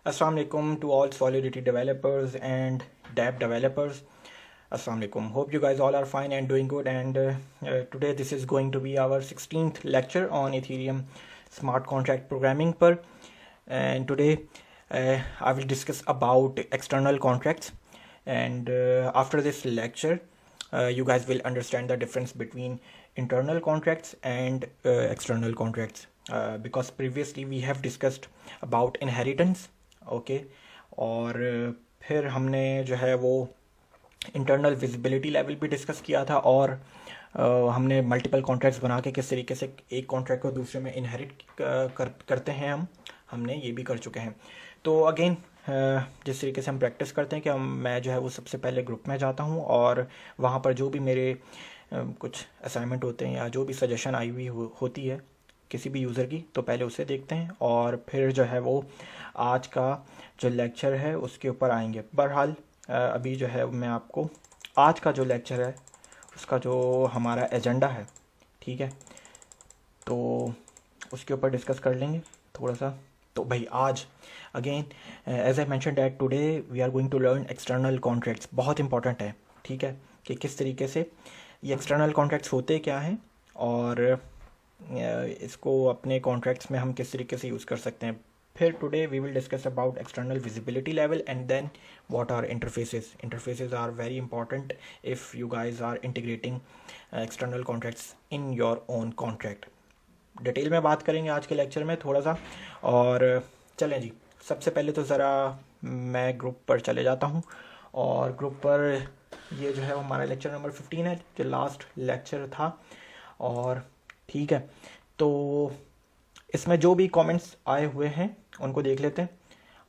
Assalamu alaikum to all Solidity developers and DApp developers. Assalamu alaikum. Hope you guys all are fine and doing good. And today this is going to be our 16th lecture on Ethereum smart contract programming per. And today I will discuss about external contracts. And after this lecture, you guys will understand the difference between internal contracts and external contracts. Because previously we have discussed about inheritance. Okay और फिर हमने जो है वो internal visibility level भी discuss किया था और हमने मल्टीपल कॉन्ट्रैक्ट्स बना के किस तरीके से एक कॉन्ट्रैक्ट को दूसरे में इनहेरिट करते हैं हमने ये भी कर चुके हैं। तो अगेन जिस तरीके से हम प्रैक्टिस करते हैं कि मैं जो है वो सबसे पहले ग्रुप में जाता हूँ और वहाँ पर जो भी मेरे कुछ असाइनमेंट होते हैं या जो भी सजेशन आई हुई होती है किसी भी यूज़र की, तो पहले उसे देखते हैं और फिर जो है वो आज का जो लेक्चर है उसके ऊपर आएंगे। बहरहाल अभी जो है मैं आपको आज का जो लेक्चर है उसका जो हमारा एजेंडा है, ठीक है, तो उसके ऊपर डिस्कस कर लेंगे थोड़ा सा। तो भाई आज again as I mention that today we are going to learn external contracts. बहुत इंपॉर्टेंट है, ठीक है, कि किस तरीके से ये एक्सटर्नल कॉन्ट्रैक्ट्स होते क्या हैं और इसको अपने कॉन्ट्रैक्ट्स में हम किस तरीके से यूज़ कर सकते हैं। फिर today we will discuss about external visibility level and then what are interfaces. Interfaces are very important if you guys are integrating external contracts in your own contract. Detail में बात करेंगे आज के लेक्चर में थोड़ा सा। और चलें जी, सबसे पहले तो ज़रा मैं ग्रुप पर चले जाता हूँ और ग्रुप पर ये जो है हमारा लेक्चर नंबर 15 है, जो लास्ट लेक्चर था। और ठीक है, तो इसमें जो भी कमेंट्स आए हुए हैं उनको देख लेते हैं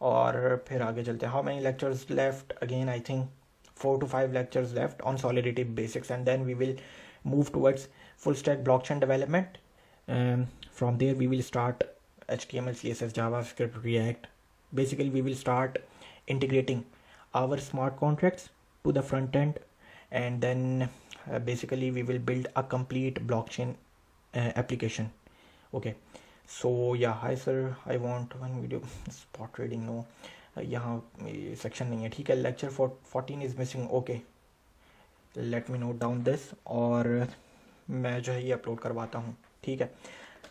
और फिर आगे चलते हैं। How many lectures left? Again I think 4 to 5 lectures left on Solidity basics, and then we will move towards full stack blockchain development. From there we will start HTML, CSS, JavaScript, React. Basically we will start integrating our smart contracts to the front end, and then basically we will build a complete blockchain application. Okay, so yeah, hi sir, I want one video. Spot trading no, यहाँ section नहीं है, ठीक है। Lecture 14 is missing, okay, let me note down this और मैं जो है ये अपलोड करवाता हूँ, ठीक है।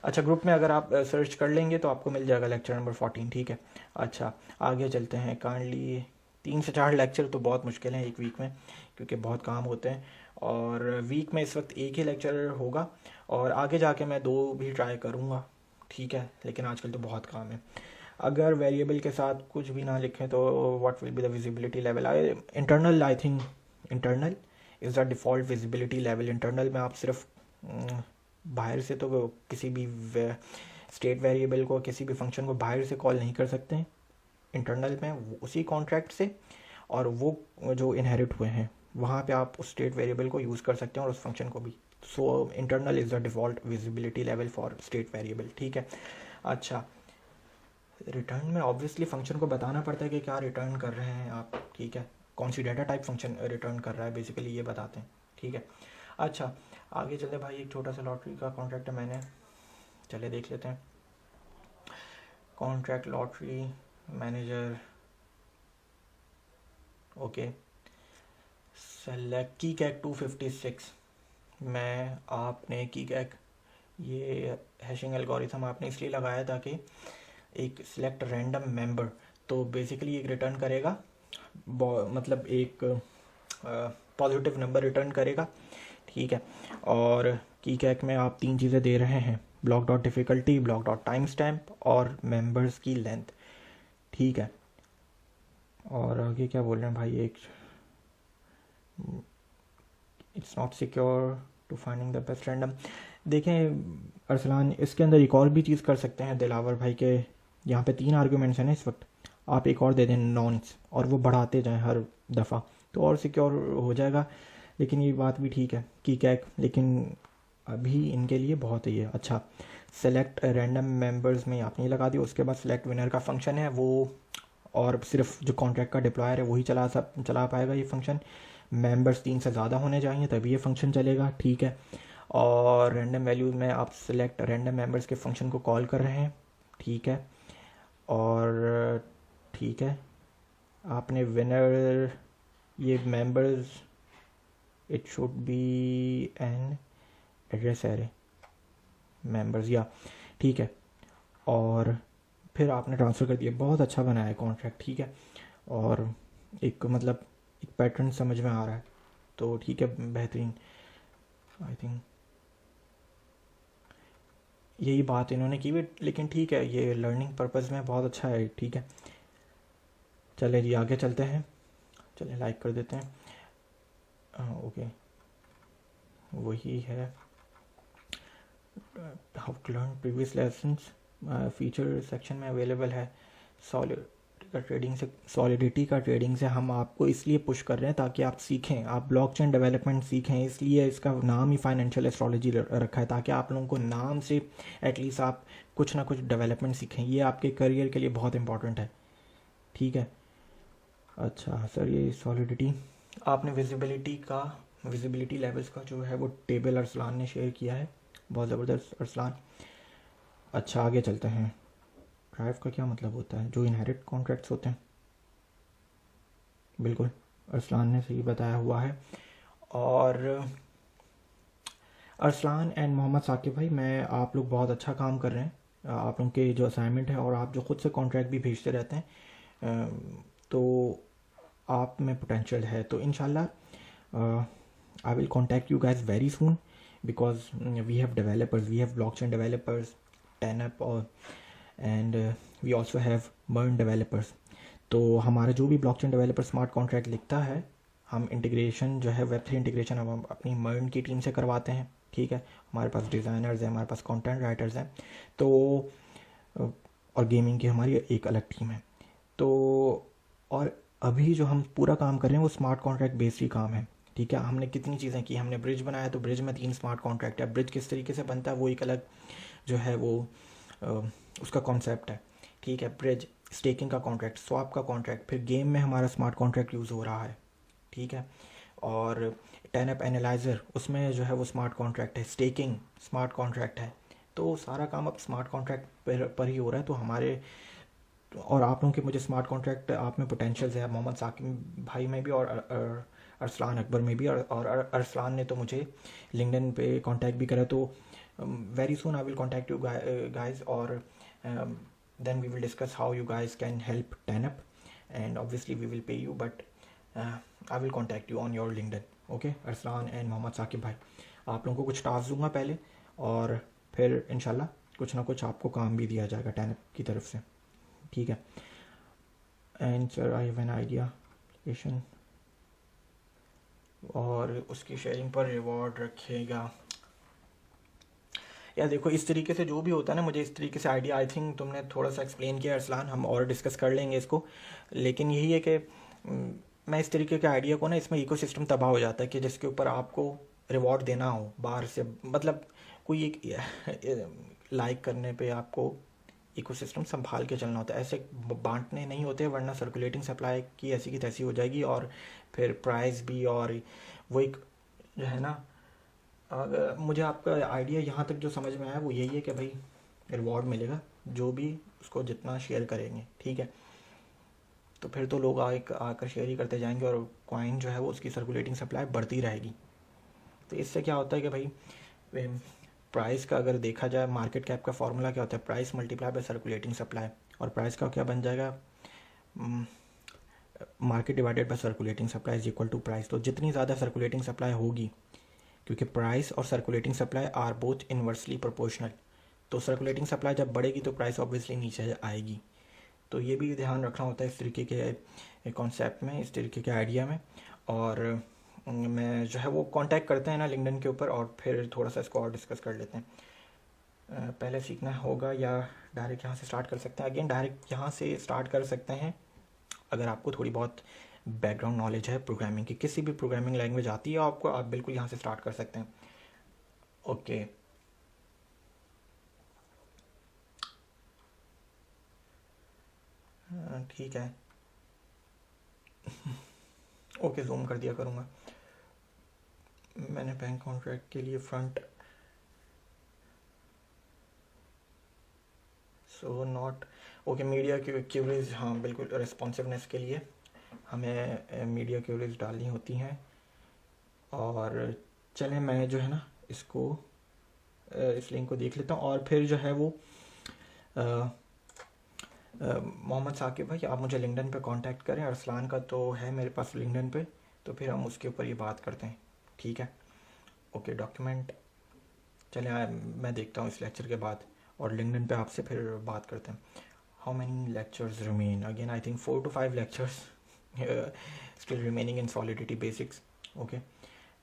अच्छा, ग्रुप में अगर आप सर्च कर लेंगे तो आपको मिल जाएगा लेक्चर नंबर 14, ठीक है। अच्छा, आगे चलते हैं। काइंडली 3 से 4 लेक्चर तो बहुत मुश्किल है एक वीक में, क्योंकि बहुत काम होते हैं और वीक में इस वक्त एक ही लेक्चर होगा और आगे जाके मैं 2 भी ट्राई करूँगा, ठीक है, लेकिन आजकल तो बहुत काम है। अगर वेरिएबल के साथ कुछ भी ना लिखें तो what will be the visibility level? Internal, I think internal is the default visibility level. Internal में आप सिर्फ बाहर से तो किसी भी स्टेट वेरिएबल को, किसी भी फंक्शन को बाहर से कॉल नहीं कर सकते हैं। इंटरनल में उसी कॉन्ट्रैक्ट से और वो जो इनहेरिट हुए हैं वहाँ पे आप उस स्टेट वेरिएबल को यूज़ कर सकते हैं और उस फंक्शन को भी। So internal is the default visibility level for state variable, ठीक है। अच्छा, रिटर्न में ऑब्वियसली फंक्शन को बताना पड़ता है कि क्या रिटर्न कर रहे हैं आप, ठीक है, कौन सी डाटा टाइप फंक्शन रिटर्न कर रहा है, बेसिकली ये बताते हैं, ठीक है। अच्छा, आगे चलते भाई, एक छोटा सा लॉटरी का कॉन्ट्रैक्ट है, मैंने चले देख लेते हैं। Contract lottery manager, okay, select की कैक 256। मैं आपने की कैक ये हैशिंग एल्गोरिथम आपने इसलिए लगाया ताकि एक सिलेक्ट रैंडम मेंबर, तो बेसिकली एक रिटर्न करेगा, मतलब एक पॉजिटिव नंबर रिटर्न करेगा, ठीक है। और की कैक में आप 3 चीज़ें दे रहे हैं, block dot difficulty, block dot time stamp और मेंबर्स की लेंथ, ठीक है। और आगे क्या बोल रहे हैं भाई, एक it's not secure to finding the best random. देखें अरसलान, इसके अंदर एक और भी चीज़ कर सकते हैं दिलावर भाई के, यहाँ पे 3 आर्गूमेंट्स हैं ना इस वक्त, आप एक और दे दें नॉन्स और वो बढ़ाते जाएं हर दफ़ा तो और सिक्योर हो जाएगा। लेकिन ये बात भी ठीक है कि कैक, लेकिन अभी इनके लिए बहुत ही है। अच्छा, सेलेक्ट रैंडम मेंबर्स में आपने लगा दिया, उसके बाद सेलेक्ट विनर का फंक्शन है वो, और सिर्फ जो कॉन्ट्रैक्ट का डिप्लॉयर है वही चला पाएगा ये फंक्शन। मेंबर्स 3 से ज़्यादा होने चाहिए तभी ये फंक्शन चलेगा, ठीक है। और रैंडम वैल्यूज में आप सेलेक्ट रैंडम मेंबर्स के फंक्शन को कॉल कर रहे हैं, ठीक है। और ठीक है, आपने विनर, ये members, it should be an address array members, या ठीक है, और फिर आपने ट्रांसफ़र कर दिया। बहुत अच्छा बनाया है कॉन्ट्रैक्ट, ठीक है, और एक मतलब एक पैटर्न समझ में आ रहा है, तो ठीक है, बेहतरीन। आई थिंक यही बात इन्होंने की भी, लेकिन ठीक है, ये लर्निंग पर्पज़ में बहुत अच्छा है, ठीक है। चले जी आगे चलते हैं, चले लाइक कर देते हैं। ओके, वही है, how to learn previous lessons feature section में अवेलेबल है। सॉलिडिटी का ट्रेडिंग से हम आपको इसलिए पुश कर रहे हैं ताकि आप सीखें, आप ब्लॉकचेन डेवलपमेंट सीखें, इसलिए इसका नाम ही फाइनेंशियल एस्ट्रोलॉजी रखा है, ताकि आप लोगों को नाम से एटलीस्ट आप कुछ ना कुछ डेवलपमेंट सीखें। ये आपके करियर के लिए बहुत इंपॉर्टेंट है, ठीक है। अच्छा सर, ये सॉलिडिटी आपने विजिबिलिटी लेवल्स का जो है वो टेबल अरसलान ने शेयर किया है, बहुत ज़बरदस्त अरसलान। अच्छा आगे चलते हैं। ड्राइव का क्या मतलब होता है? जो इनहेरिट कॉन्ट्रैक्ट्स होते हैं, बिल्कुल अरसलान ने सही बताया हुआ है। और अरसलान एंड मोहम्मद साकिब भाई, मैं आप लोग बहुत अच्छा काम कर रहे हैं, आप लोगों के जो असाइनमेंट है और आप जो ख़ुद से कॉन्ट्रैक्ट भी भेजते रहते हैं, तो आप में पोटेंशियल है, तो इंशाल्लाह I will contact you guys very soon, because we have developers, we have blockchain developers, टेनअप, और and we also have MERN developers. तो हमारा जो भी ब्लॉकचेन डेवलपर स्मार्ट कॉन्ट्रैक्ट लिखता है, हम इंटीग्रेशन जो है वेब3 इंटीग्रेशन हम अपनी मर्न की टीम से करवाते हैं, ठीक है। हमारे पास डिज़ाइनर्स हैं, हमारे पास कंटेंट राइटर्स हैं, तो और गेमिंग की हमारी एक अलग टीम है। तो और अभी जो हम पूरा काम कर रहे हैं वो स्मार्ट कॉन्ट्रैक्ट बेस्ड ही काम है, ठीक है। हमने कितनी चीज़ें की, हमने ब्रिज बनाया, तो ब्रिज में 3 स्मार्ट कॉन्ट्रैक्ट है। ब्रिज किस तरीके से बनता है वो एक अलग जो है वो उसका कॉन्सेप्ट है, ठीक है। ब्रिज, स्टेकिंग का कॉन्ट्रैक्ट, स्वैप का कॉन्ट्रैक्ट, फिर गेम में हमारा स्मार्ट कॉन्ट्रैक्ट यूज़ हो रहा है, ठीक है। और टेनअप एनालाइज़र, उसमें जो है वो स्मार्ट कॉन्ट्रैक्ट है, स्टेकिंग स्मार्ट कॉन्ट्रैक्ट है। तो सारा काम अब स्मार्ट कॉन्ट्रैक्ट पर ही हो रहा है। तो हमारे और आप लोगों के मुझे स्मार्ट कॉन्ट्रैक्ट आप में पोटेंशियल्स है, मोहम्मद साकिब भाई में भी और अरसलान अकबर में भी, और अरसलान ने तो मुझे लिंक्डइन पे कांटेक्ट भी करा। तो very soon I will contact you guys, और then we will discuss how you guys can help TANUP, and obviously we will pay you, but I will contact you on your LinkedIn, okay। Arsalan and Mohammad Saqib भाई, आप लोगों को कुछ task दूंगा पहले, और फिर इंशाल्लाह कुछ ना कुछ आपको काम भी दिया जाएगा TANUP की तरफ से, ठीक है। And sir I have an idea application, और उसकी शेयरिंग पर रिवॉर्ड रखेगा। यार देखो, इस तरीके से जो भी होता है ना, मुझे इस तरीके से आइडिया, आई थिंक तुमने थोड़ा सा एक्सप्लेन किया अरसलान, हम और डिस्कस कर लेंगे इसको। लेकिन यही है कि मैं इस तरीके के आइडिया को ना, इसमें इकोसिस्टम तबाह हो जाता है कि जिसके ऊपर आपको रिवॉर्ड देना हो बाहर से, मतलब कोई एक लाइक करने पे आपको इकोसिस्टम संभाल के चलना होता है, ऐसे बांटने नहीं होते, वरना सर्कुलेटिंग सप्लाई की ऐसी की तैसी हो जाएगी, और फिर प्राइस भी, और वो एक जो है ना, मुझे आपका आइडिया यहाँ तक जो समझ में आया वो यही है कि भाई रिवॉर्ड मिलेगा जो भी उसको जितना शेयर करेंगे, ठीक है। तो फिर तो लोग आकर शेयर ही करते जाएंगे, और कॉइन जो है वो उसकी सर्कुलेटिंग सप्लाई बढ़ती रहेगी। तो इससे क्या होता है कि भाई प्राइस का अगर देखा जाए, मार्केट कैप का फॉर्मूला क्या होता है, price multiply by circulating supply, और प्राइस का क्या बन जाएगा, market divided by circulating supply is equal to price. तो जितनी ज़्यादा सर्कुलेटिंग सप्लाई होगी, क्योंकि प्राइस और circulating supply are both inversely proportional, तो सर्कुलेटिंग सप्लाई जब बढ़ेगी तो प्राइस ऑब्वियसली नीचे आएगी। तो ये भी ध्यान रखना होता है इस तरीके के कॉन्सेप्ट में, इस तरीके के आइडिया में। और मैं जो है वो कांटेक्ट करते हैं ना लिंक्डइन के ऊपर, और फिर थोड़ा सा इसको और डिस्कस कर लेते हैं। पहले सीखना होगा या डायरेक्ट यहाँ से स्टार्ट कर सकते हैं? अगेन डायरेक्ट यहाँ से स्टार्ट कर सकते हैं अगर आपको थोड़ी बहुत बैकग्राउंड नॉलेज है प्रोग्रामिंग की, किसी भी प्रोग्रामिंग लैंग्वेज आती है आपको, आप बिल्कुल यहाँ से स्टार्ट कर सकते हैं, ओके। ठीक है, ओके, जूम कर दिया करूँगा। मैंने बैंक कॉन्ट्रैक्ट के लिए front so not okay. Media queries, हाँ बिल्कुल, रिस्पॉन्सिवनेस के लिए हमें मीडिया क्यूरीज डालनी होती हैं। और चलें, मैं जो है ना इसको इस लिंक को देख लेता हूँ, और फिर जो है वो मोहम्मद साकिब भाई, आप मुझे लिंक्डइन पे कांटेक्ट करें। अरसलान का तो है मेरे पास लिंक्डइन पे, तो फिर हम उसके ऊपर ये बात करते हैं, ठीक है। ओके, डॉक्यूमेंट, चलें मैं देखता हूँ इस लेक्चर के बाद, और लिंक्डइन पे आपसे फिर बात करते हैं। How many lectures remain? Again I think 4 to 5 lectures still remaining in solidity basics, okay,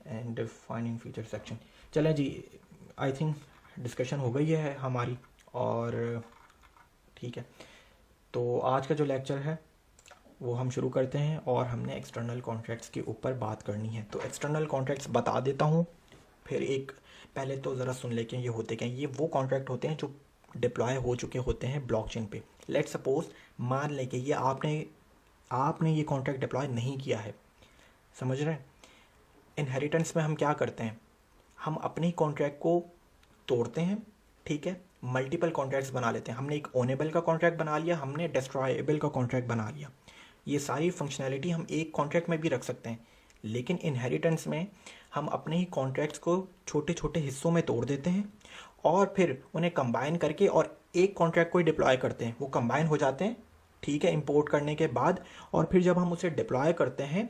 and defining feature section. चलें जी, आई थिंक डिस्कशन हो गई है हमारी, और ठीक है। तो आज का जो लेक्चर है वो हम शुरू करते हैं, और हमने एक्सटर्नल कॉन्ट्रैक्ट्स के ऊपर बात करनी है। तो एक्सटर्नल कॉन्ट्रैक्ट्स बता देता हूँ, फिर एक पहले तो ज़रा सुन लेके ये होते क्या। ये वो कॉन्ट्रैक्ट होते हैं जो डिप्लॉय हो चुके होते हैं ब्लॉकचेन पे। लेट्स सपोज, मान लें कि ये आपने ये कॉन्ट्रैक्ट डिप्लॉय नहीं किया है, समझ रहे हैं। इनहेरिटेंस में हम क्या करते हैं, हम अपने ही कॉन्ट्रैक्ट को तोड़ते हैं, ठीक है, मल्टीपल कॉन्ट्रैक्ट्स बना लेते हैं। हमने एक ओनेबल का कॉन्ट्रैक्ट बना लिया, हमने डिस्ट्रॉयबल का कॉन्ट्रैक्ट बना लिया। ये सारी फंक्शनैलिटी हम एक कॉन्ट्रैक्ट में भी रख सकते हैं, लेकिन इनहेरिटेंस में हम अपने ही कॉन्ट्रैक्ट्स को छोटे छोटे हिस्सों में तोड़ देते हैं, और फिर उन्हें कंबाइन करके और एक कॉन्ट्रैक्ट को ही डिप्लॉय करते हैं। वो कंबाइन हो जाते हैं, ठीक है, इंपोर्ट करने के बाद, और फिर जब हम उसे डिप्लॉय करते हैं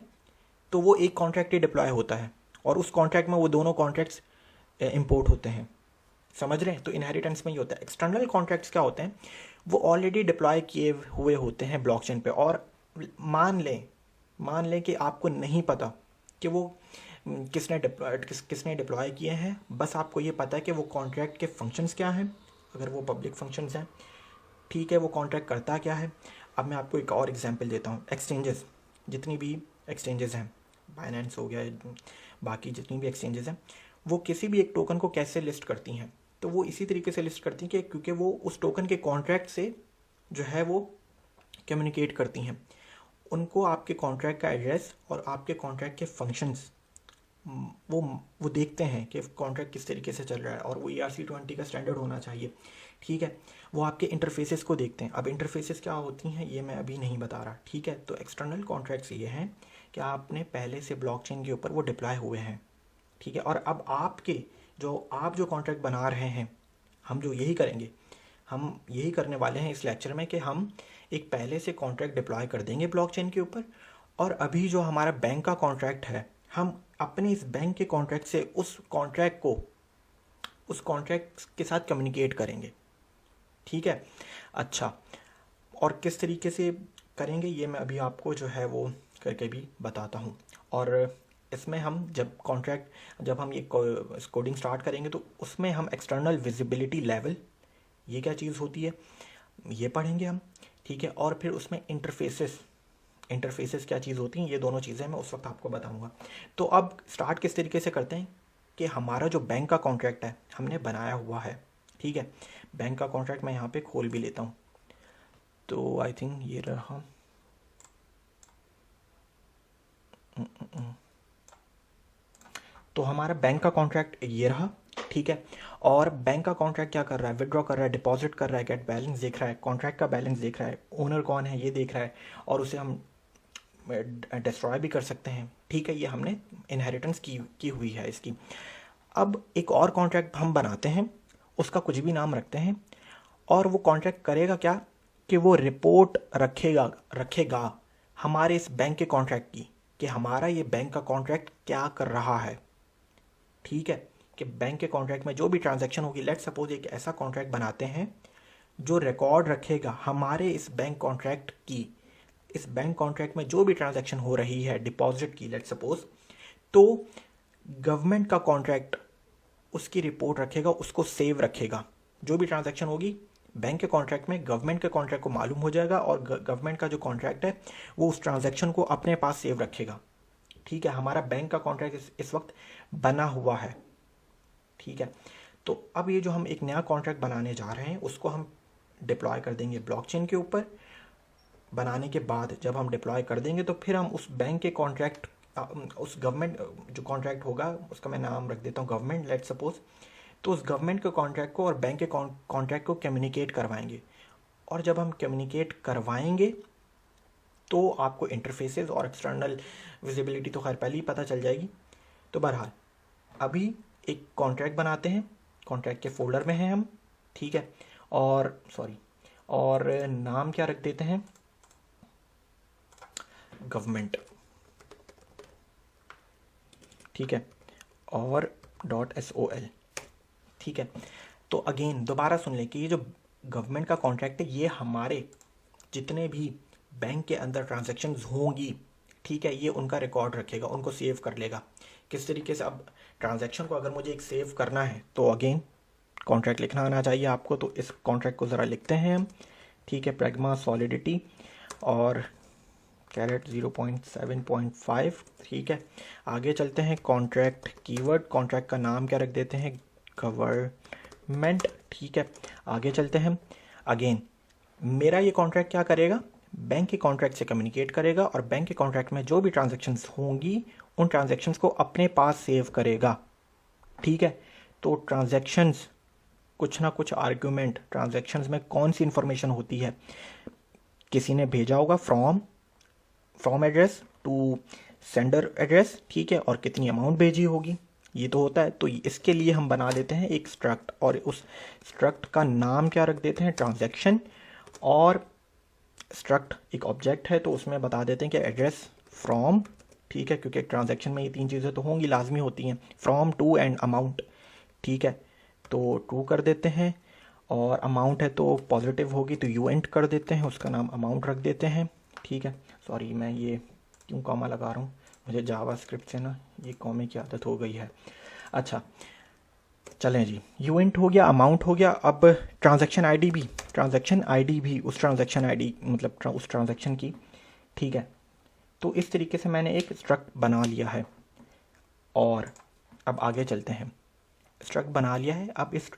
तो वो एक कॉन्ट्रैक्ट ही डिप्लॉय होता है, और उस कॉन्ट्रैक्ट में वो दोनों कॉन्ट्रैक्ट्स इंपोर्ट होते हैं, समझ रहे हैं। तो इनहेरिटेंस में ही होता है। एक्सटर्नल कॉन्ट्रैक्ट्स क्या होते हैं, वो ऑलरेडी डिप्लॉय किए हुए होते हैं ब्लॉकचेन पे, और मान लें कि आपको नहीं पता कि वो किसने डिप्लॉय किए हैं, बस आपको ये पता है कि वो कॉन्ट्रैक्ट के फंक्शंस क्या हैं, अगर वो पब्लिक फंक्शंस हैं, ठीक है, वो कॉन्ट्रैक्ट करता क्या है। अब मैं आपको एक और एग्जांपल देता हूँ। एक्सचेंजेस, जितनी भी एक्सचेंजेस हैं, बाइनेंस हो गया, बाकी जितनी भी एक्सचेंजेस हैं, वो किसी भी एक टोकन को कैसे लिस्ट करती हैं, तो वो इसी तरीके से लिस्ट करती हैं कि क्योंकि वो उस टोकन के कॉन्ट्रैक्ट से जो है वो कम्युनिकेट करती हैं। उनको आपके कॉन्ट्रैक्ट का एड्रेस और आपके कॉन्ट्रैक्ट के फंक्शंस वो देखते हैं कि कॉन्ट्रैक्ट किस तरीके से चल रहा है, और वो ERC20 का स्टैंडर्ड होना चाहिए, ठीक है। वो आपके इंटरफेसेस को देखते हैं। अब इंटरफेसेस क्या होती हैं ये मैं अभी नहीं बता रहा, ठीक है। तो एक्सटर्नल कॉन्ट्रैक्ट्स ये हैं कि आपने पहले से ब्लॉकचेन के ऊपर वो डिप्लॉय हुए हैं, ठीक है, और अब आप जो कॉन्ट्रैक्ट बना रहे हैं, हम जो यही करेंगे, हम यही करने वाले हैं इस लेक्चर में, कि हम एक पहले से कॉन्ट्रैक्ट डिप्लॉय कर देंगे ब्लॉकचेन के ऊपर, और अभी जो हमारा बैंक का कॉन्ट्रैक्ट है, हम अपने इस बैंक के कॉन्ट्रैक्ट से उस कॉन्ट्रैक्ट के साथ कम्युनिकेट करेंगे, ठीक है। अच्छा, और किस तरीके से करेंगे ये मैं अभी आपको जो है वो करके भी बताता हूँ। और इसमें हम जब हम ये कोडिंग स्टार्ट करेंगे, तो उसमें हम एक्सटर्नल विजिबिलिटी लेवल, ये क्या चीज़ होती है, ये पढ़ेंगे हम, ठीक है। और फिर उसमें इंटरफेसेस क्या चीज़ होती हैं, ये दोनों चीज़ें मैं उस वक्त आपको बताऊंगा। तो अब स्टार्ट किस तरीके से करते हैं कि हमारा जो बैंक का कॉन्ट्रैक्ट है हमने बनाया हुआ है, ठीक है। बैंक का कॉन्ट्रैक्ट मैं यहाँ पे खोल भी लेता हूँ, तो आई थिंक ये रहा। तो हमारा बैंक का कॉन्ट्रैक्ट ये रहा, ठीक है। और बैंक का कॉन्ट्रैक्ट क्या कर रहा है, विड्रॉ कर रहा है, डिपॉजिट कर रहा है, गेट बैलेंस देख रहा है, कॉन्ट्रैक्ट का बैलेंस देख रहा है, ओनर कौन है ये देख रहा है, और उसे हम डिस्ट्रॉय भी कर सकते हैं, ठीक है। ये हमने इनहेरिटेंस की हुई है इसकी। अब एक और कॉन्ट्रैक्ट हम बनाते हैं, उसका कुछ भी नाम रखते हैं, और वो कॉन्ट्रैक्ट करेगा क्या कि वो रिपोर्ट रखेगा हमारे इस बैंक के कॉन्ट्रैक्ट की, कि हमारा ये बैंक का कॉन्ट्रैक्ट क्या कर रहा है, ठीक है। कि बैंक के कॉन्ट्रैक्ट में जो भी ट्रांजैक्शन होगी, लेट्स सपोज एक ऐसा कॉन्ट्रैक्ट बनाते हैं जो रिकॉर्ड रखेगा हमारे इस बैंक कॉन्ट्रैक्ट की, इस बैंक कॉन्ट्रैक्ट में जो भी ट्रांजैक्शन हो रही है डिपॉजिट की, लेट्स सपोज, तो गवर्नमेंट का कॉन्ट्रैक्ट उसकी रिपोर्ट रखेगा, उसको सेव रखेगा। जो भी ट्रांजैक्शन होगी बैंक के कॉन्ट्रैक्ट में, गवर्नमेंट के कॉन्ट्रैक्ट को मालूम हो जाएगा, और गवर्नमेंट का जो कॉन्ट्रैक्ट है वो उस ट्रांजैक्शन को अपने पास सेव रखेगा, ठीक है। हमारा बैंक का कॉन्ट्रैक्ट इस वक्त बना हुआ है, ठीक है। तो अब ये जो हम एक नया कॉन्ट्रैक्ट बनाने जा रहे हैं, उसको हम डिप्लॉय कर देंगे ब्लॉकचेन के ऊपर। बनाने के बाद जब हम डिप्लॉय कर देंगे, तो फिर हम उस बैंक के कॉन्ट्रैक्ट, उस गवर्नमेंट जो कॉन्ट्रैक्ट होगा, उसका मैं नाम रख देता हूँ गवर्नमेंट, लेट्स सपोज। तो उस गवर्नमेंट के कॉन्ट्रैक्ट को और बैंक के कॉन्ट्रैक्ट को कम्युनिकेट करवाएंगे, और जब हम कम्युनिकेट करवाएंगे तो आपको इंटरफेसेस और एक्सटर्नल विजिबिलिटी तो खैर पहले ही पता चल जाएगी। तो बहरहाल अभी एक कॉन्ट्रैक्ट बनाते हैं, कॉन्ट्रैक्ट के फोल्डर में हैं हम, ठीक है। और नाम क्या रख देते हैं, गवर्नमेंट, ठीक है, और .sol, ठीक है। तो अगेन दोबारा सुन लें कि ये जो गवर्नमेंट का कॉन्ट्रैक्ट है ये हमारे जितने भी बैंक के अंदर ट्रांजैक्शंस होंगी, ठीक है, ये उनका रिकॉर्ड रखेगा, उनको सेव कर लेगा। किस तरीके से, अब ट्रांजैक्शन को अगर मुझे एक सेव करना है तो अगेन कॉन्ट्रैक्ट लिखना आना चाहिए आपको। तो इस कॉन्ट्रैक्ट को ज़रा लिखते हैं हम, ठीक है, प्रैग्मा सॉलिडिटी और कैरेट 0.7.5, ठीक है। आगे चलते हैं, कॉन्ट्रैक्ट कीवर्ड, कॉन्ट्रैक्ट का नाम क्या रख देते हैं, गवर्नमेंट, ठीक है। आगे चलते हैं, अगेन मेरा ये कॉन्ट्रैक्ट क्या करेगा, बैंक के कॉन्ट्रैक्ट से कम्युनिकेट करेगा और बैंक के कॉन्ट्रैक्ट में जो भी ट्रांजैक्शंस होंगी उन ट्रांजैक्शंस को अपने पास सेव करेगा, ठीक है। तो ट्रांजैक्शंस कुछ ना कुछ आर्ग्यूमेंट, ट्रांजैक्शंस में कौन सी इंफॉर्मेशन होती है, किसी ने भेजा होगा from address to sender address, ठीक है, और कितनी अमाउंट भेजी होगी, ये तो होता है। तो इसके लिए हम बना देते हैं एक स्ट्रक्ट और उस स्ट्रक्ट का नाम क्या रख देते हैं, ट्रांजैक्शन। और स्ट्रक्ट एक ऑब्जेक्ट है तो उसमें बता देते हैं कि एड्रेस फ्रॉम, ठीक है, क्योंकि ट्रांजैक्शन में ये तीन चीज़ें तो होंगी, लाजमी होती हैं, फ्रॉम, टू एंड अमाउंट, ठीक है। तो टू कर देते हैं और अमाउंट है तो पॉजिटिव होगी तो यूएंट कर देते हैं, उसका नाम अमाउंट रख देते हैं, ठीक है। सॉरी मैं ये क्यों कॉमा लगा रहा हूँ, मुझे जावास्क्रिप्ट से ना ये कॉमे की आदत हो गई है। अच्छा चलें जी, यूएंट हो गया, अमाउंट हो गया। अब ट्रांजैक्शन आईडी भी उस ट्रांजैक्शन आईडी मतलब उस ट्रांजैक्शन की, ठीक है। तो इस तरीके से मैंने एक स्ट्रक्ट बना लिया है और अब आगे चलते हैं। स्ट्रक्ट बना लिया है, अब इस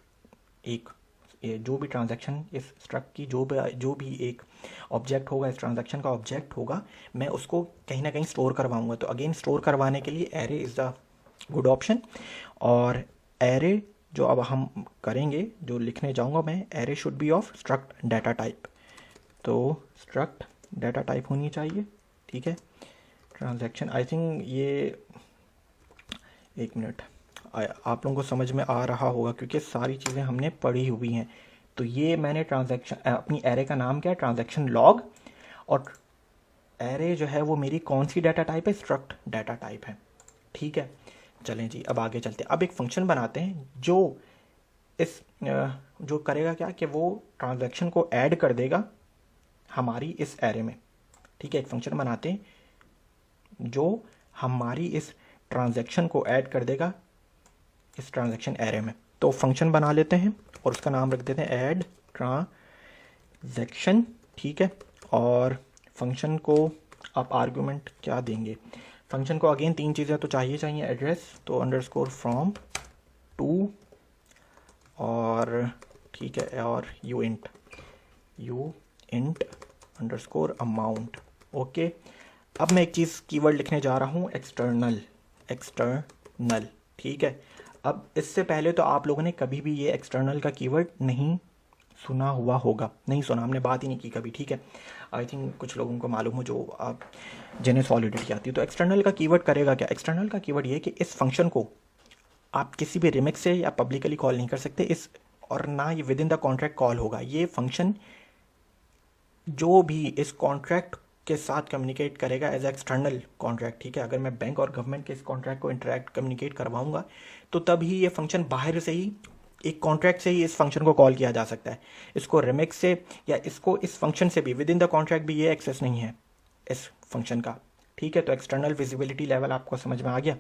एक जो भी ट्रांजैक्शन इस स्ट्रक्ट की जो भी एक ऑब्जेक्ट होगा, इस ट्रांजैक्शन का ऑब्जेक्ट होगा, मैं उसको कहीं ना कहीं स्टोर करवाऊंगा। तो अगेन स्टोर करवाने के लिए array is the good option. और एरे जो अब हम करेंगे, जो लिखने जाऊंगा मैं, array should be of struct data type. तो स्ट्रक्ट डाटा टाइप होनी चाहिए, ठीक है। ट्रांजैक्शन, आई थिंक ये, एक मिनट, आप लोगों को समझ में आ रहा होगा क्योंकि सारी चीज़ें हमने पढ़ी हुई हैं। तो ये मैंने ट्रांजैक्शन, अपनी एरे का नाम क्या है, ट्रांजैक्शन लॉग, और एरे जो है वो मेरी कौन सी डाटा टाइप है, स्ट्रक्ट डाटा टाइप है, ठीक है। चलें जी, अब आगे चलते हैं। अब एक फंक्शन बनाते हैं जो करेगा क्या कि वो ट्रांजैक्शन को ऐड कर देगा हमारी इस एरे में, ठीक है। एक फंक्शन बनाते हैं जो हमारी इस ट्रांजैक्शन को ऐड कर देगा इस ट्रांजैक्शन एरे में। तो फंक्शन बना लेते हैं और उसका नाम रख देते हैं ऐड ट्रांजैक्शन, ठीक है। और फंक्शन को आप आर्गुमेंट क्या देंगे, फंक्शन को अगेन तीन चीज़ें तो चाहिए, एड्रेस तो अंडरस्कोर फ्रॉम, टू, और ठीक है, और यूइंट अंडरस्कोर अमाउंट, ओके। अब मैं एक चीज़ कीवर्ड लिखने जा रहा हूँ, एक्सटर्नल, ठीक है। अब इससे पहले तो आप लोगों ने कभी भी ये एक्सटर्नल का कीवर्ड नहीं सुना हुआ होगा, नहीं सुना, हमने बात ही नहीं की कभी, ठीक है। आई थिंक कुछ लोगों को मालूम हो जो आप जिन्हें सॉलिडिटी आती है। तो एक्सटर्नल का कीवर्ड करेगा क्या, एक्सटर्नल का कीवर्ड ये कि इस फंक्शन को आप किसी भी रिमिक्स से या पब्लिकली कॉल नहीं कर सकते इस, और ना ये with in the contract call होगा। ये फंक्शन जो भी इस कॉन्ट्रैक्ट के साथ कम्युनिकेट करेगा एज एक्सटर्नल कॉन्ट्रैक्ट, ठीक है। अगर मैं बैंक और गवर्नमेंट के इस कॉन्ट्रैक्ट को इंटरैक्ट कम्युनिकेट करवाऊंगा तो तब ही ये फंक्शन बाहर से ही, एक कॉन्ट्रैक्ट से ही इस फंक्शन को कॉल किया जा सकता है। इसको रिमिक्स से या इसको इस फंक्शन से भी विद इन द कॉन्ट्रैक्ट भी ये एक्सेस नहीं है इस फंक्शन का, ठीक है। तो एक्सटर्नल विजिबिलिटी लेवल आपको समझ में आ गया।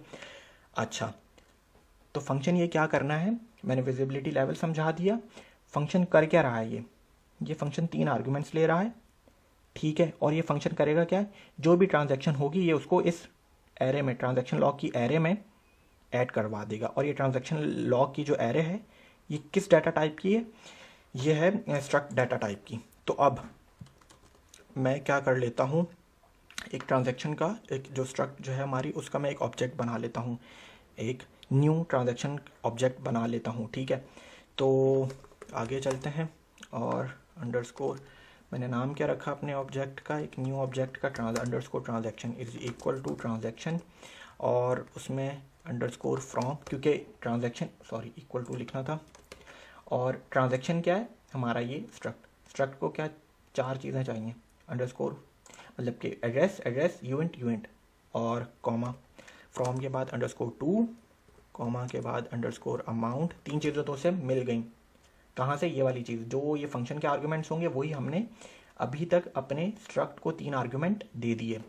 अच्छा, तो फंक्शन ये क्या करना है, मैंने विजिबिलिटी लेवल समझा दिया। फंक्शन कर क्या रहा है, ये फंक्शन 3 आर्गुमेंट्स ले रहा है, ठीक है। और ये फंक्शन करेगा क्या, जो भी ट्रांजैक्शन होगी ये उसको इस एरे में, ट्रांजैक्शन लॉग की एरे में ऐड करवा देगा। और ये ट्रांजैक्शन लॉग की जो एरे है ये किस डाटा टाइप की है, ये है स्ट्रक्ट डाटा टाइप की। तो अब मैं क्या कर लेता हूँ, एक ट्रांजैक्शन का एक जो स्ट्रक्ट जो है हमारी, उसका मैं एक ऑब्जेक्ट बना लेता हूँ, एक न्यू ट्रांजैक्शन ऑब्जेक्ट बना लेता हूँ, ठीक है। तो आगे चलते हैं और अंडरस्कोर मैंने नाम क्या रखा अपने ऑब्जेक्ट का, एक न्यू ऑब्जेक्ट का underscore transaction is equal to transaction, और उसमें अंडरस्कोर फ्रॉम, क्योंकि ट्रांजैक्शन इक्वल टू लिखना था। और ट्रांजैक्शन क्या है हमारा, ये स्ट्रक्ट को क्या 4 चीज़ें चाहिए, अंडरस्कोर मतलब कि एड्रेस यूएंट और कॉमा, फ्रॉम के बाद अंडरस्कोर टू, कॉमा के बाद अंडरस्कोर अमाउंट। 3 चीज़ें तो उसे मिल गई। कहाँ से, ये वाली चीज़, जो ये फंक्शन के आर्ग्यूमेंट्स होंगे वही हमने अभी तक अपने स्ट्रक्ट को 3 आर्ग्यूमेंट दे दिए।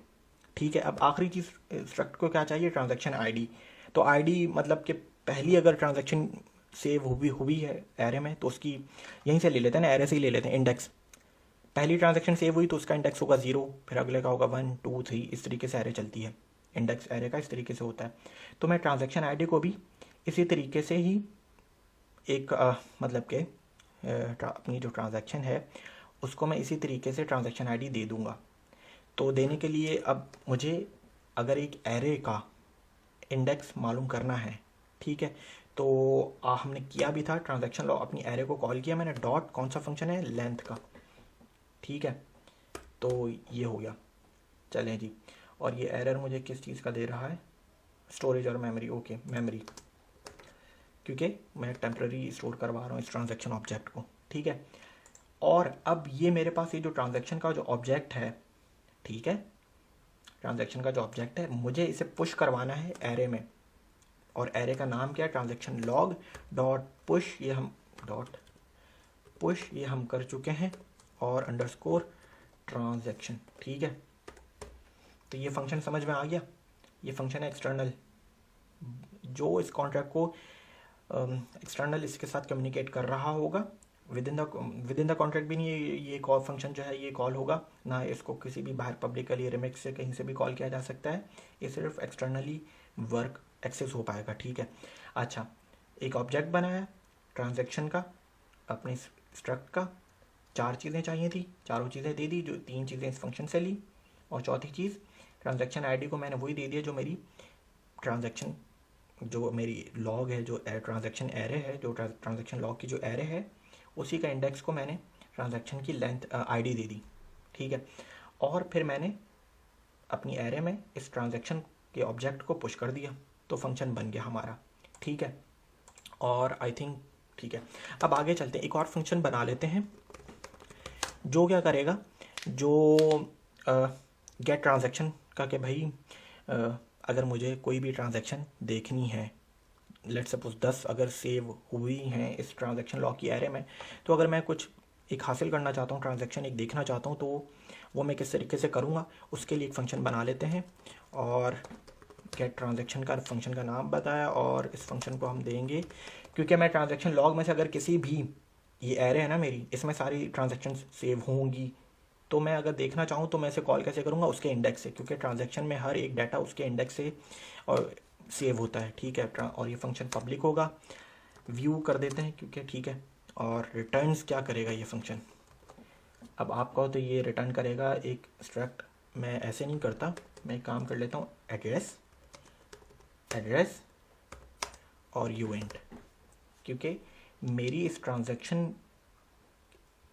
ठीक है, अब आखिरी चीज़ स्ट्रक्ट को क्या चाहिए, ट्रांजैक्शन आईडी। तो आईडी मतलब कि पहली अगर ट्रांजैक्शन सेव हुई है एरे में तो उसकी यहीं से ले लेते हैं ना, एरे से ही ले लेते हैं इंडेक्स। पहली ट्रांजैक्शन सेव हुई तो उसका इंडेक्स होगा 0, फिर अगले का होगा 1 2 3, इस तरीके से एरे चलती है। इंडेक्स एरे का इस तरीके से होता है। तो मैं ट्रांजैक्शन आईडी को भी इसी तरीके से ही एक मतलब कि अपनी जो ट्रांजैक्शन है उसको मैं इसी तरीके से ट्रांजैक्शन आईडी दे दूंगा। तो देने के लिए अब मुझे अगर एक एरे का इंडेक्स मालूम करना है, ठीक है, तो हमने किया भी था ट्रांजैक्शन लॉग, अपनी एरे को कॉल किया मैंने, डॉट कौन सा फंक्शन है, लेंथ का। ठीक है, तो ये हो गया। चलें जी, और ये एरर मुझे किस चीज़ का दे रहा है, स्टोरेज और मेमोरी। ओके, मेमोरी, क्योंकि मैं टेम्पररी स्टोर करवा रहा हूँ इस ट्रांजैक्शन ऑब्जेक्ट को। ठीक है, और अब ये मेरे पास ये जो ट्रांजैक्शन का जो ऑब्जेक्ट है, ठीक है, ट्रांजैक्शन का जो ऑब्जेक्ट है मुझे इसे पुश करवाना है एरे में, और एरे का नाम क्या है, ट्रांजैक्शन लॉग डॉट पुश, ये हम कर चुके हैं, और अंडरस्कोर ट्रांजैक्शन। ठीक है, तो ये फंक्शन समझ में आ गया। ये फंक्शन है एक्सटर्नल, जो इस कॉन्ट्रैक्ट को एक्सटर्नल इसके साथ कम्युनिकेट कर रहा होगा। विद इन द कॉन्ट्रैक्ट भी नहीं ये कॉल फंक्शन जो है ये कॉल होगा ना, इसको किसी भी बाहर पब्लिकली रिमिक्स से कहीं से भी कॉल किया जा सकता है। ये सिर्फ एक्सटर्नली वर्क एक्सेस हो पाएगा। ठीक है, अच्छा, एक ऑब्जेक्ट बनाया ट्रांजैक्शन का अपने स्ट्रक्ट का, 4 चीज़ें चाहिए थी, चारों चीज़ें दे दी, जो 3 चीज़ें इस फंक्शन से ली, और चौथी चीज़ ट्रांजैक्शन आईडी को मैंने वही दे दिया जो मेरी ट्रांजैक्शन, जो मेरी लॉग है, जो ट्रांजैक्शन एरे है, जो ट्रांजैक्शन लॉग की जो एरे है उसी का इंडेक्स को मैंने ट्रांजैक्शन की लेंथ आईडी दे दी। ठीक है, और फिर मैंने अपनी एरे में इस ट्रांजैक्शन के ऑब्जेक्ट को पुश कर दिया, तो फंक्शन बन गया हमारा। ठीक है, और आई थिंक ठीक है, अब आगे चलते हैं, एक और फंक्शन बना लेते हैं जो क्या करेगा, जो गेट ट्रांजैक्शन का, कि भाई अगर मुझे कोई भी ट्रांजैक्शन देखनी है, लेट सपोज 10 अगर सेव हुई हैं इस ट्रांजैक्शन लॉग की एरे में, तो अगर मैं कुछ एक हासिल करना चाहता हूँ, ट्रांजैक्शन एक देखना चाहता हूँ, तो वो मैं किस तरीके से करूँगा, उसके लिए एक फ़ंक्शन बना लेते हैं। और गेट ट्रांजैक्शन का फंक्शन का नाम बताया, और इस फंक्शन को हम देंगे, क्योंकि मैं ट्रांजैक्शन लॉग में से अगर किसी भी, ये एरे है ना मेरी, इसमें सारी ट्रांजैक्शन सेव होंगी, तो मैं अगर देखना चाहूँ तो मैं इसे कॉल कैसे करूँगा, उसके इंडेक्स से, क्योंकि ट्रांजैक्शन में हर एक डाटा उसके इंडेक्स से और सेव होता है। ठीक है, और ये फंक्शन पब्लिक होगा, व्यू कर देते हैं क्योंकि ठीक है, और रिटर्न्स क्या करेगा ये फंक्शन, अब आप कहो तो ये रिटर्न करेगा एक स्ट्रक्ट। मैं ऐसे नहीं करता, मैं एक काम कर लेता हूँ, एड्रेस और यूएंट, क्योंकि मेरी इस ट्रांजैक्शन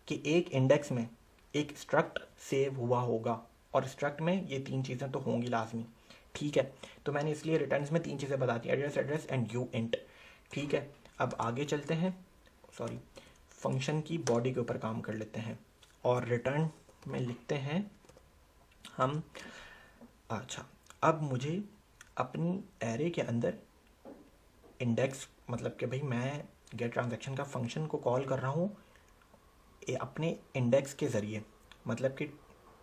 के एक इंडेक्स में एक स्ट्रक्ट सेव हुआ होगा, और स्ट्रक्ट में ये 3 चीज़ें तो होंगी लाजमी। ठीक है, तो मैंने इसलिए रिटर्न्स में 3 चीज़ें बता दी, एड्रेस एंड यूएंट। ठीक है, अब आगे चलते हैं, फंक्शन की बॉडी के ऊपर काम कर लेते हैं, और रिटर्न में लिखते हैं हम। अच्छा, अब मुझे अपनी एरे के अंदर इंडेक्स, मतलब कि भाई मैं गेट ट्रांजैक्शन का फंक्शन को कॉल कर रहा हूँ अपने इंडेक्स के ज़रिए, मतलब कि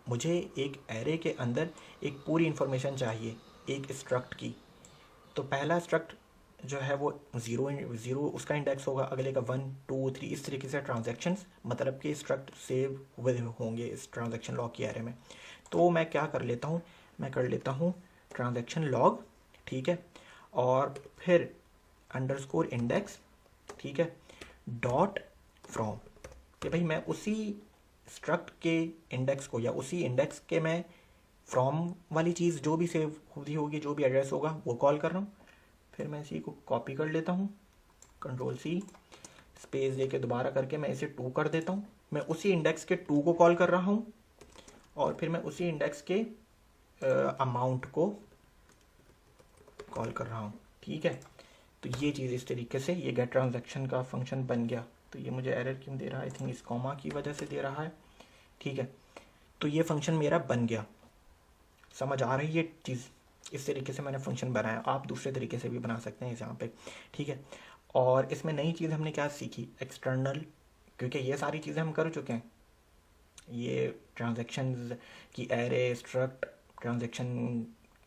मुझे एक एरे के अंदर एक पूरी इन्फॉर्मेशन चाहिए एक स्ट्रक्ट की। तो पहला स्ट्रक्ट जो है वो 0 उसका इंडेक्स होगा, अगले का 1 2 3, इस तरीके से ट्रांजैक्शंस, मतलब कि स्ट्रक्ट सेव हुए होंगे इस ट्रांजैक्शन लॉग की एरे में। तो मैं क्या कर लेता हूँ, मैं कर लेता हूँ ट्रांजैक्शन लॉग, ठीक है, और फिर अंडरस्कोर इंडेक्स, ठीक है, डॉट फ्रॉम, कि भाई मैं उसी स्ट्रक्ट के इंडेक्स को, या उसी इंडेक्स के मैं फ्रॉम वाली चीज़ जो भी सेव हुई होगी, जो भी एड्रेस होगा वो कॉल कर रहा हूँ। फिर मैं इसी को कॉपी कर लेता हूँ, कंट्रोल C, स्पेस दे के दोबारा करके मैं इसे 2 कर देता हूँ, मैं उसी इंडेक्स के टू को कॉल कर रहा हूँ और फिर मैं उसी इंडेक्स के अमाउंट को कॉल कर रहा हूँ। ठीक है, तो ये चीज़ इस तरीके से ये गेट ट्रांजैक्शन का फंक्शन बन गया। तो ये मुझे एरर क्यों दे रहा है, आई थिंक इस कॉमा की वजह से दे रहा है। ठीक है, तो ये फंक्शन मेरा बन गया। समझ आ रही है चीज़? इस तरीके से मैंने फंक्शन बनाया, आप दूसरे तरीके से भी बना सकते हैं इस यहाँ पे। ठीक है, और इसमें नई चीज़ हमने क्या सीखी, एक्सटर्नल, क्योंकि ये सारी चीज़ें हम कर चुके हैं। ये ट्रांजैक्शंस की एरे, स्ट्रक्ट, ट्रांजैक्शन,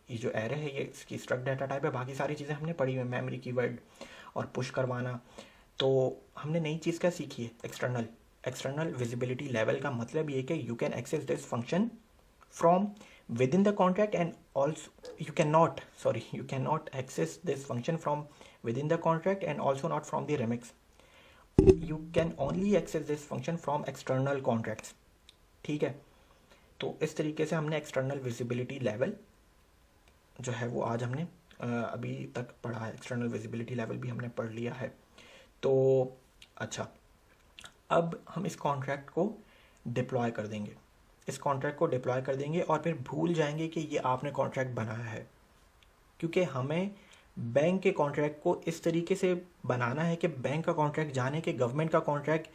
ये जो एरे है ये इसकी स्ट्रक्ट डाटा टाइप है। बाकी सारी चीज़ें हमने पढ़ी हुई, मेमोरी कीवर्ड और पुश करवाना। तो हमने नई चीज़ क्या सीखी है, एक्सटर्नल। एक्सटर्नल विजिबिलिटी लेवल का मतलब ये कि you can access this function from within the contract and also you cannot access this function from within the contract and also not from the remix. You can only access this function from external contracts. ठीक है, तो इस तरीके से हमने external visibility level जो है वो आज हमने अभी तक पढ़ा है। एक्सटर्नल विजिबिलिटी लेवल भी हमने पढ़ लिया है। तो अच्छा, अब हम इस कॉन्ट्रैक्ट को डिप्लॉय कर देंगे, इस कॉन्ट्रैक्ट को डिप्लॉय कर देंगे और फिर भूल जाएंगे कि ये आपने कॉन्ट्रैक्ट बनाया है, क्योंकि हमें बैंक के कॉन्ट्रैक्ट को इस तरीके से बनाना है कि बैंक का कॉन्ट्रैक्ट जाने के गवर्नमेंट का कॉन्ट्रैक्ट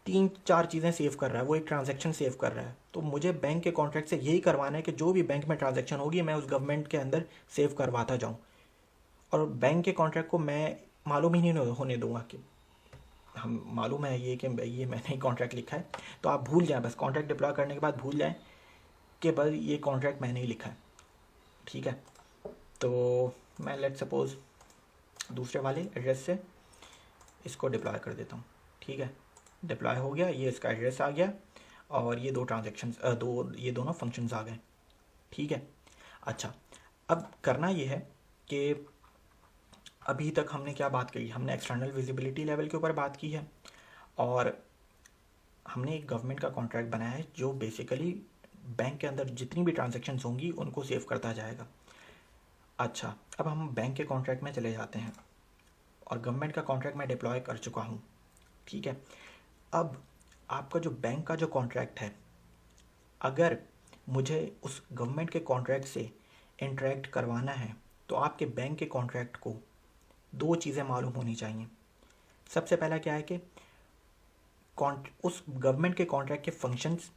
3-4 चीज़ें सेव कर रहा है, वो एक ट्रांजैक्शन सेव कर रहा है। तो मुझे बैंक के कॉन्ट्रैक्ट से यही करवाना है कि जो भी बैंक में ट्रांजैक्शन होगी मैं उस गवर्नमेंट के अंदर सेव करवाता जाऊँ, और बैंक के कॉन्ट्रैक्ट को मैं मालूम ही नहीं होने दूंगा कि हम मालूम है ये कि ये मैंने ही कॉन्ट्रैक्ट लिखा है। तो आप भूल जाएं, बस कॉन्ट्रैक्ट डिप्लॉय करने के बाद भूल जाएं कि बस ये कॉन्ट्रैक्ट मैंने ही लिखा है। ठीक है, तो मैं लेट सपोज दूसरे वाले एड्रेस से इसको डिप्लॉय कर देता हूँ। ठीक है, डिप्लॉय हो गया, ये इसका एड्रेस आ गया और ये दो ट्रांजेक्शन्स ये दोनों फंक्शंस आ गए। ठीक है, अच्छा, अब करना ये है कि अभी तक हमने क्या बात की, हमने एक्सटर्नल विजिबिलिटी लेवल के ऊपर बात की है और हमने एक गवर्नमेंट का कॉन्ट्रैक्ट बनाया है जो बेसिकली बैंक के अंदर जितनी भी ट्रांजैक्शंस होंगी उनको सेव करता जाएगा। अच्छा, अब हम बैंक के कॉन्ट्रैक्ट में चले जाते हैं और गवर्नमेंट का कॉन्ट्रैक्ट मैं डिप्लॉय कर चुका हूँ। ठीक है, अब आपका जो बैंक का जो कॉन्ट्रैक्ट है, अगर मुझे उस गवर्नमेंट के कॉन्ट्रैक्ट से इंटरेक्ट करवाना है तो आपके बैंक के कॉन्ट्रैक्ट को दो चीज़ें मालूम होनी चाहिए। सबसे पहला क्या है कि उस गवर्नमेंट के कॉन्ट्रैक्ट के फंक्शंस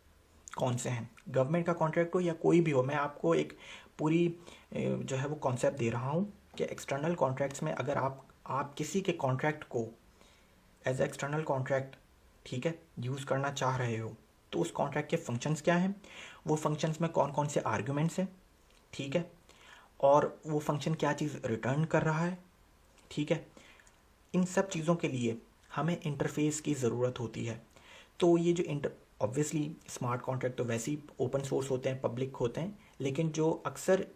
कौन से हैं। गवर्नमेंट का कॉन्ट्रैक्ट हो या कोई भी हो, मैं आपको एक पूरी जो है वो कॉन्सेप्ट दे रहा हूँ कि एक्सटर्नल कॉन्ट्रैक्ट्स में अगर आप किसी के कॉन्ट्रैक्ट को एज एक्सटर्नल कॉन्ट्रैक्ट, ठीक है, यूज़ करना चाह रहे हो तो उस कॉन्ट्रैक्ट के फंक्शंस क्या हैं, वो फंक्शंस में कौन कौन से आर्ग्यूमेंट्स हैं, ठीक है, और वो फंक्शन क्या चीज़ रिटर्न कर रहा है। ठीक है, इन सब चीज़ों के लिए हमें इंटरफेस की ज़रूरत होती है। तो ये जो ऑब्वियसली स्मार्ट कॉन्ट्रैक्ट तो वैसे ही ओपन सोर्स होते हैं, पब्लिक होते हैं, लेकिन जो अक्सर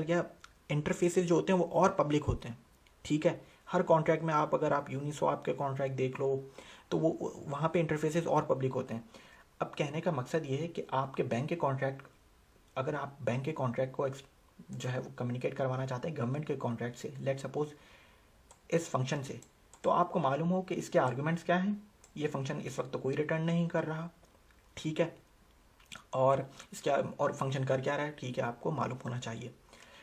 क्या इंटरफेसेस जो होते हैं वो और पब्लिक होते हैं। ठीक है, हर कॉन्ट्रैक्ट में अगर आप यूनिस्वैप के कॉन्ट्रैक्ट देख लो तो वो वहाँ पे इंटरफेसेस और पब्लिक होते हैं। अब कहने का मकसद ये है कि आपके बैंक के कॉन्ट्रैक्ट, अगर आप बैंक के कॉन्ट्रैक्ट को जो है वो कम्युनिकेट करवाना चाहते हैं गवर्नमेंट के कॉन्ट्रैक्ट से, लेट सपोज इस फंक्शन से, तो आपको मालूम हो कि इसके आर्ग्यूमेंट्स क्या हैं। ये फंक्शन इस वक्त तो कोई रिटर्न नहीं कर रहा, ठीक है, और इसका और फंक्शन कर क्या रहा है, ठीक है, आपको मालूम होना चाहिए।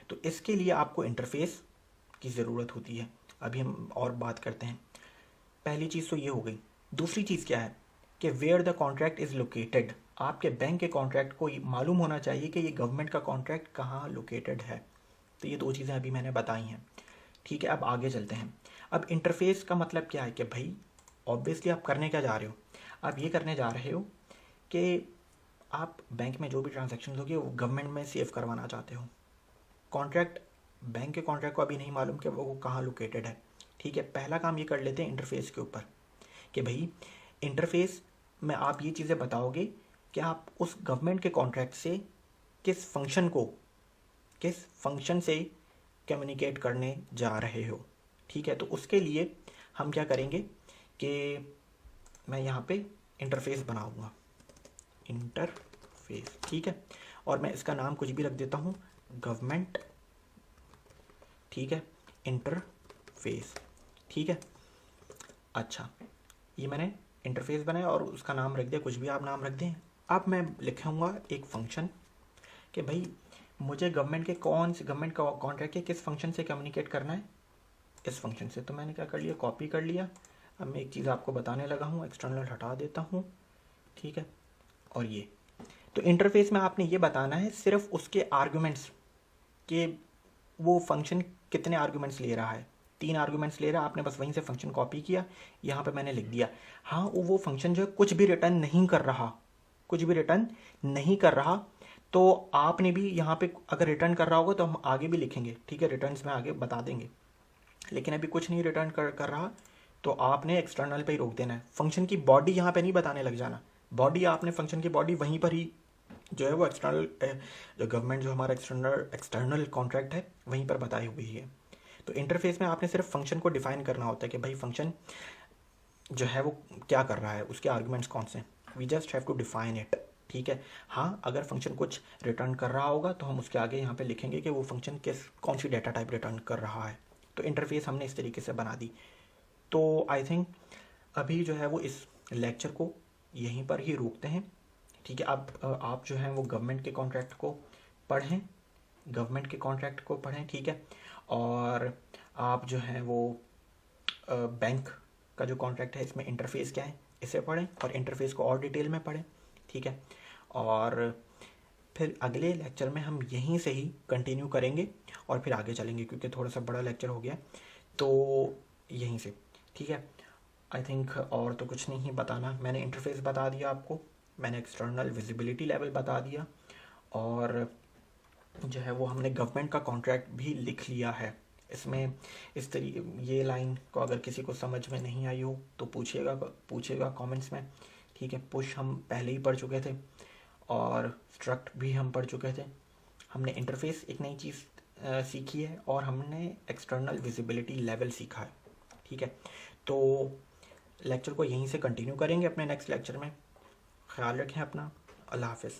तो इसके लिए आपको इंटरफेस की ज़रूरत होती है। अभी हम और बात करते हैं। पहली चीज़ तो ये हो गई। दूसरी चीज़ क्या है कि where the contract is located. आपके बैंक के कॉन्ट्रैक्ट को मालूम होना चाहिए कि ये गवर्नमेंट का कॉन्ट्रैक्ट कहाँ लोकेटेड है। तो ये दो चीज़ें अभी मैंने बताई हैं। ठीक है, अब आगे चलते हैं। अब इंटरफेस का मतलब क्या है कि भाई ऑब्वियसली आप करने क्या जा रहे हो, आप ये करने जा रहे हो कि आप बैंक में जो भी ट्रांजैक्शन होगी वो गवर्नमेंट में सेव करवाना चाहते हो। कॉन्ट्रैक्ट, बैंक के कॉन्ट्रैक्ट को अभी नहीं मालूम कि वो कहाँ लोकेटेड है। ठीक है, पहला काम ये कर लेते हैं इंटरफेस के ऊपर कि भाई इंटरफेस में आप ये चीज़ें बताओगे कि आप उस गवर्नमेंट के कॉन्ट्रैक्ट से किस फंक्शन से कम्युनिकेट करने जा रहे हो। ठीक है, तो उसके लिए हम क्या करेंगे कि मैं यहाँ पे इंटरफेस बनाऊँगा, इंटरफेस, ठीक है, और मैं इसका नाम कुछ भी रख देता हूँ, गवर्नमेंट, ठीक है, इंटरफेस। ठीक है, अच्छा, ये मैंने इंटरफेस बनाया और उसका नाम रख दिया, कुछ भी आप नाम रख दें। अब मैं लिखूँगा एक फंक्शन कि भाई मुझे गवर्नमेंट का कॉन्ट्रैक्ट के किस फंक्शन से कम्युनिकेट करना है, इस फंक्शन से। तो मैंने क्या कर लिया, कॉपी कर लिया। अब मैं एक चीज़ आपको बताने लगा हूँ, एक्सटर्नल हटा देता हूँ, ठीक है। और ये तो इंटरफेस में आपने ये बताना है सिर्फ उसके आर्गुमेंट्स कि वो फंक्शन कितने आर्गुमेंट्स ले रहा है। 3 आर्गुमेंट्स ले रहा है, आपने बस वहीं से फंक्शन कॉपी किया, यहाँ पे मैंने लिख दिया। हाँ, वो फंक्शन जो है कुछ भी रिटर्न नहीं कर रहा, कुछ भी रिटर्न नहीं कर रहा, तो आपने भी यहाँ पे अगर रिटर्न कर रहा होगा तो हम आगे भी लिखेंगे, ठीक है, रिटर्न्स में आगे बता देंगे। लेकिन अभी कुछ नहीं रिटर्न कर रहा, तो आपने एक्सटर्नल पे ही रोक देना है। फंक्शन की बॉडी यहाँ पे नहीं बताने लग जाना। बॉडी आपने फंक्शन की बॉडी वहीं पर ही जो है वो एक्सटर्नल, जो गवर्नमेंट जो हमारा एक्सटर्नल कॉन्ट्रैक्ट है वहीं पर बताई हुई है। तो इंटरफेस में आपने सिर्फ फंक्शन को डिफाइन करना होता है कि भाई फंक्शन जो है वो क्या कर रहा है, उसके आर्गुमेंट्स कौन से। We just have to define it, ठीक है। हाँ, अगर फंक्शन कुछ रिटर्न कर रहा होगा तो हम उसके आगे यहाँ पे लिखेंगे कि वो फंक्शन कौन सी डेटा टाइप रिटर्न कर रहा है। तो इंटरफेस हमने इस तरीके से बना दी। तो आई थिंक अभी जो है वो इस लेक्चर को यहीं पर ही रोकते हैं, ठीक है। आप जो है वो गवर्नमेंट के कॉन्ट्रैक्ट को पढ़ें, ठीक है। और आप जो है वो बैंक का जो कॉन्ट्रैक्ट है इसमें इंटरफेस क्या है इसे पढ़ें, और इंटरफेस को और डिटेल में पढ़ें, ठीक है। और फिर अगले लेक्चर में हम यहीं से ही कंटिन्यू करेंगे और फिर आगे चलेंगे, क्योंकि थोड़ा सा बड़ा लेक्चर हो गया, तो यहीं से, ठीक है। आई थिंक और तो कुछ नहीं बताना। मैंने इंटरफेस बता दिया आपको, मैंने एक्सटर्नल विजिबिलिटी लेवल बता दिया, और जो है वो हमने गवर्नमेंट का कॉन्ट्रैक्ट भी लिख लिया है। इसमें इस तरीके ये लाइन को अगर किसी को समझ में नहीं आई हो तो पूछेगा कमेंट्स में, ठीक है। पुश हम पहले ही पढ़ चुके थे और स्ट्रक्ट भी हम पढ़ चुके थे। हमने इंटरफेस एक नई चीज़ सीखी है, और हमने एक्सटर्नल विजिबिलिटी लेवल सीखा है, ठीक है। तो लेक्चर को यहीं से कंटिन्यू करेंगे अपने नेक्स्ट लेक्चर में। ख्याल रखें अपना। अल्लाह हाफ़िज़।